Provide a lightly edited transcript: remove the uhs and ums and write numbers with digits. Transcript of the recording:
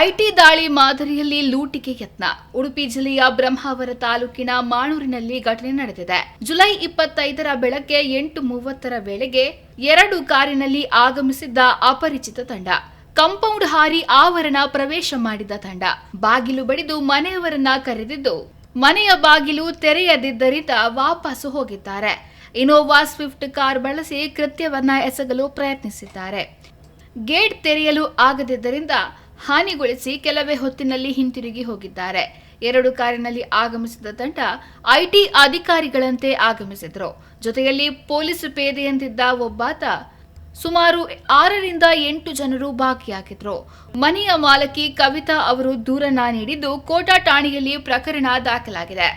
IT ದಾಳಿ ಮಾದರಿಯಲ್ಲಿ ಲೂಟಿಗೆ ಯತ್ನ. ಉಡುಪಿ ಜಿಲ್ಲೆಯ ಬ್ರಹ್ಮಾವರ ತಾಲೂಕಿನ ಮಾಣೂರಿನಲ್ಲಿ ಘಟನೆ ನಡೆದಿದೆ. ಜುಲೈ 25ರ ಬೆಳಗ್ಗೆ 8:30 ವೇಳೆಗೆ 2 ಕಾರಿನಲ್ಲಿ ಆಗಮಿಸಿದ್ದ ಅಪರಿಚಿತ ತಂಡ ಕಾಂಪೌಂಡ್ ಹಾರಿ ಆವರಣ ಪ್ರವೇಶ ಮಾಡಿದ ತಂಡ ಬಾಗಿಲು ಬಡಿದು ಮನೆಯವರನ್ನ ಕರೆದಿದ್ದು ಮನೆಯ ಬಾಗಿಲು ತೆರೆಯದಿದ್ದರಿಂದ ವಾಪಸ್ಸು ಹೋಗಿದ್ದಾರೆ. ಇನೋವಾ ಸ್ವಿಫ್ಟ್ ಕಾರ್ ಬಳಸಿ ಕೃತ್ಯವನ್ನ ಎಸಗಲು ಪ್ರಯತ್ನಿಸಿದ್ದಾರೆ. ಗೇಟ್ ತೆರೆಯಲು ಆಗದಿದ್ದರಿಂದ ಹಾನಿಗೊಳಿಸಿ ಕೆಲವೇ ಹೊತ್ತಿನಲ್ಲಿ ಹಿಂತಿರುಗಿ ಹೋಗಿದ್ದಾರೆ. 2 ಕಾರಿನಲ್ಲಿ ಆಗಮಿಸಿದ ತಂಡ ಐಟಿ ಅಧಿಕಾರಿಗಳಂತೆ ಆಗಮಿಸಿದ್ರು. ಜೊತೆಯಲ್ಲಿ ಪೊಲೀಸ್ ಪೇದೆಯಂತಿದ್ದ ಒಬ್ಬಾತ. ಸುಮಾರು 6ರಿಂದ 8 ಜನರು ಭಾಗಿಯಾಗಿದ್ರು. ಮನೆಯ ಮಾಲಕಿ ಕವಿತಾ ಅವರು ದೂರನ್ನ ನೀಡಿದ್ದು ಕೋಟಾ ಠಾಣೆಯಲ್ಲಿ ಪ್ರಕರಣ ದಾಖಲಾಗಿದೆ.